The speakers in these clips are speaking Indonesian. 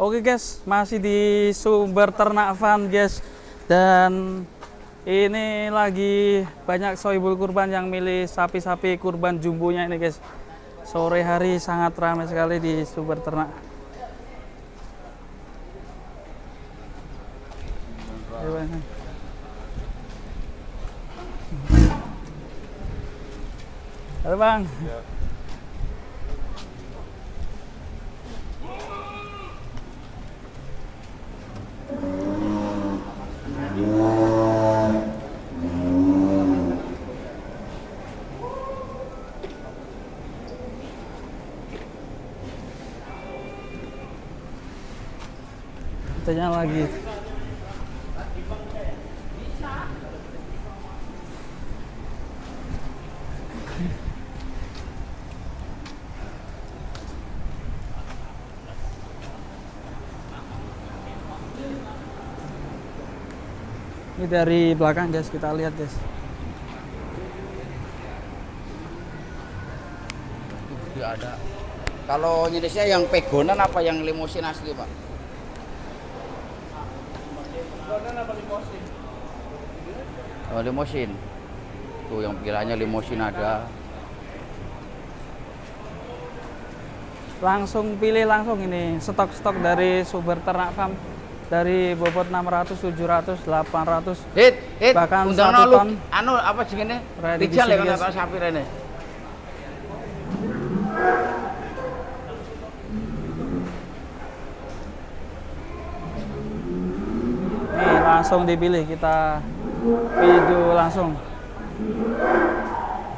Oke guys, masih di Sumber Ternak Farm guys. Dan ini lagi banyak sohibul kurban yang milih sapi-sapi kurban jumbonya ini guys. Sore hari sangat ramai sekali di Sumber Ternak. Halo Bang. Ya. Tanya lagi. Ini dari belakang guys, kita lihat guys. Ada. Kalau jenisnya yang pegonan apa yang limosin asli Pak? Pegonan apa limosin? Oh limosin. Tuh yang pilihannya limosin ada. Langsung pilih langsung ini stok-stok dari Sumber Ternak Farm. Dari bobot 600, 700, 800, bahkan 1 ton. Anu apa jenenge? Rijal ya kan sapi rene. Nih langsung dipilih, kita video langsung.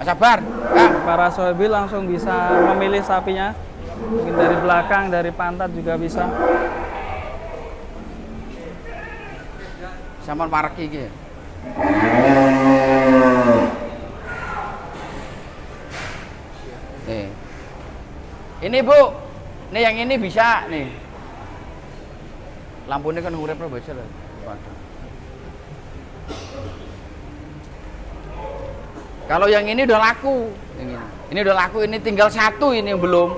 Sabar, Kang. Para sohibul langsung bisa memilih sapinya. Mungkin dari belakang, dari pantat juga bisa. Sama parek iki. Nih. Ini Bu. Nih yang ini bisa nih. Lampunya kan urip baca lah. Kalau yang ini udah laku. Ini udah laku, ini tinggal satu ini yang belum.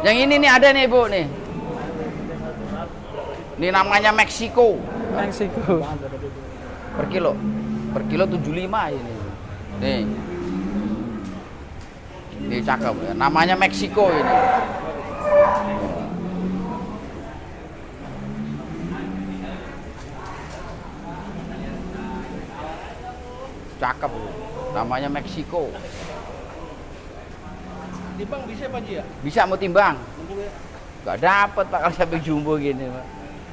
Yang ini nih ada nih Bu nih. Ini namanya Meksiko. Meksiko. Per kilo 75 ini. Nih. Ini cakep ya. Namanya Meksiko ini. Cakep. Namanya Meksiko. Timbang bisa Pak Ji ya? Bisa mau timbang. Gak dapet Pak kalau sampai jumbo gini Pak.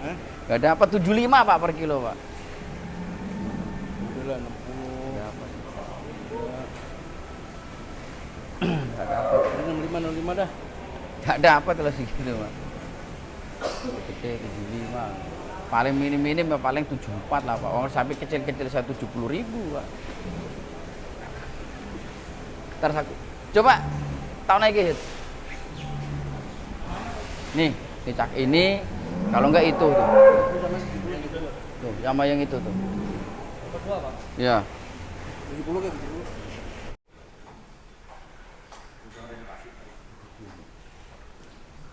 Hah? Gak dapat 75 Pak per kilo Pak. Udah 60. Dapat. Gak dapat. 65 dah. Gak dapat lah segitu Pak. Gede 75. Paling minim-minim ya paling 74 lah Pak. Orang sapi kecil-kecil saya 70.000 Pak. Ntar aku coba tahun lagi hit. Nih cak ini kalau enggak itu tuh. Tuh, sama yang itu tuh. Ya. 70 kan 70.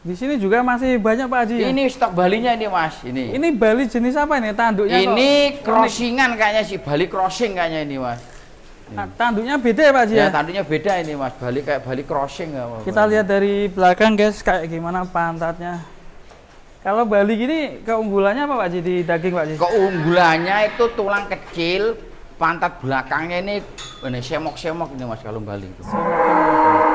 Di sini juga masih banyak Pak Haji. Ini stok Balinya ini Mas, ini. Ini Bali jenis apa ini? Tanduknya ini crossingan kayaknya sih, Bali crossing kayaknya ini Mas. Tanduknya beda ya Pak Haji ya? Tanduknya beda ini Mas, Bali kayak Bali crossing ya, kita lihat dari belakang guys, kayak gimana pantatnya. Kalau Bali gini keunggulannya apa Pak Haji di daging Pak Haji? Keunggulannya itu tulang kecil, pantat belakangnya ini semok-semok ini Mas kalau Bali itu.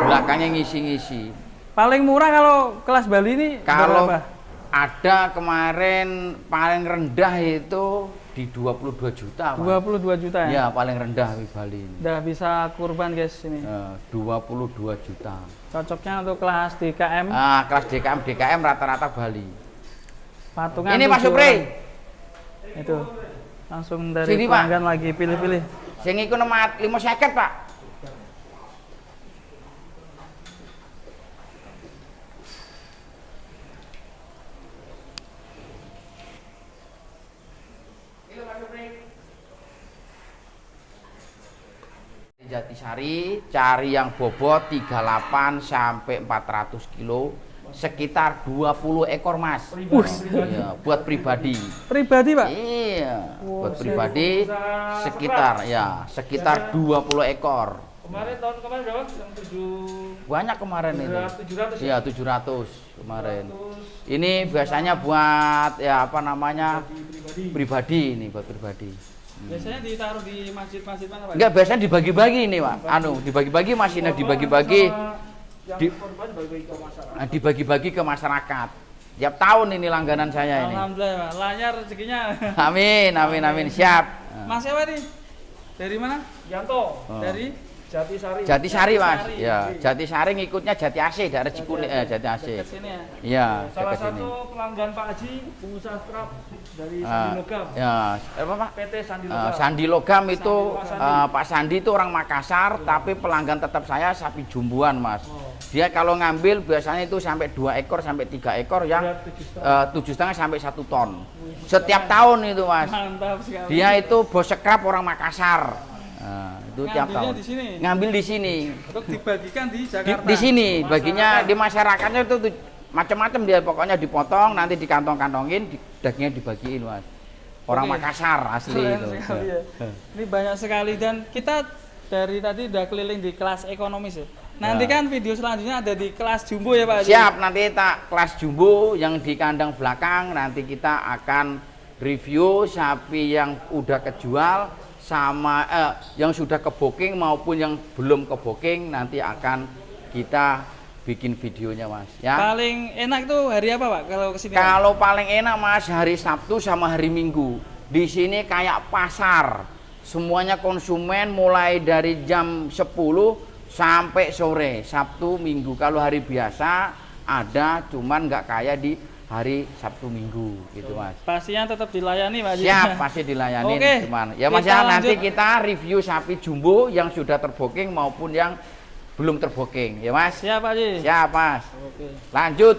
Belakangnya ngisi-ngisi. Paling murah kalau kelas Bali ini kalau berapa? Ada kemarin paling rendah itu di 22 juta Pak. 22 juta ya? Ya paling rendah di Bali ini. Udah bisa kurban guys ini. 22 juta. Cocoknya untuk kelas DKM. Kelas DKM rata-rata Bali. Patungan ini Mas Supri. Itu langsung dari sini, pelanggan Pak. lagi pilih-pilih. Sing iku nomor 550 Pak. Jatisari cari yang bobot 38 sampai 400 kilo. sekitar 20 ekor Mas. Ya, buat pribadi. Pribadi, Pak? Iya, Wow, buat pribadi sekitar 20 ekor. Kemarin tahun kemarin berapa? Yang 7 Banyak kemarin itu. 700 Iya, 700 kemarin. Ini biasanya buat ya apa namanya? Pribadi ini, buat pribadi. Biasanya ditaruh di masjid-masjid mana, Pak? Enggak, biasanya dibagi-bagi ini, Pak. Dibagi-bagi masihnya dibagi-bagi dibagi-bagi ke masyarakat. Tiap tahun ini langganan saya ini. Alhamdulillah, Pak. Lanyar rezekinya. Amin, amin, amin. Siap. Mas siapa nih? Dari mana? Yanto Dari Jatisari. Jatisari, Mas. Jatisari. Ya, Jatisari ngikutnya Jati AC, daerah Cikuning, Jati AC. dekat sini ya. Iya, Salah dekat sini. satu pelanggan Pak Haji, pengusaha truk dari Ah, Sandi Logam. ya, apa, Pak? PT Sandi Logam. Sandi Logam itu Pak Sandi. Pak Sandi itu orang Makassar, tapi pelanggan tetap saya sapi jumbuan, Mas. Oh. Dia kalau ngambil biasanya itu sampai 2 ekor sampai 3 ekor yang Berat 7,5 sampai 1 ton. Setiap tahun itu, Mas. Mantap sekali. Dia itu bos sekrap orang Makassar. Nah, itu tiap Ngambilnya tahun. di sini. Ngambil di sini. Untuk dibagikan di Di, Jakarta. di sini baginya di masyarakatnya itu macam-macam dia pokoknya dipotong nanti dikantong-kantongin dagingnya dibagiin, Mas. Orang Oke. Makassar asli Keren itu. sekali ya. Ini banyak sekali dan kita dari tadi udah keliling di kelas ekonomis ya. Nanti Ya. kan video selanjutnya ada di kelas jumbo ya, Pak Haji? Siap, nanti tak kelas jumbo yang di kandang belakang nanti kita akan review sapi yang udah kejual sama yang sudah ke booking maupun yang belum ke booking nanti akan kita bikin videonya, Mas, ya. Paling enak tuh hari apa, Pak, kalau kesini? Pak? Kalau paling enak, Mas, hari Sabtu sama hari Minggu. Di sini kayak pasar. Semuanya konsumen mulai dari jam 10 sampai sore, Sabtu, Minggu. Kalau hari biasa ada, cuman nggak kayak di hari Sabtu Minggu gitu, Mas. Pastinya tetap dilayani, Pak Haji. Siap, pasti dilayani. Oke, Cuman ya, Mas, kita ya nanti lanjut. kita review sapi jumbo yang sudah terbooking maupun yang belum terbooking, ya, Mas. Siap, Pak Haji. Siap, Mas. Oke. Lanjut.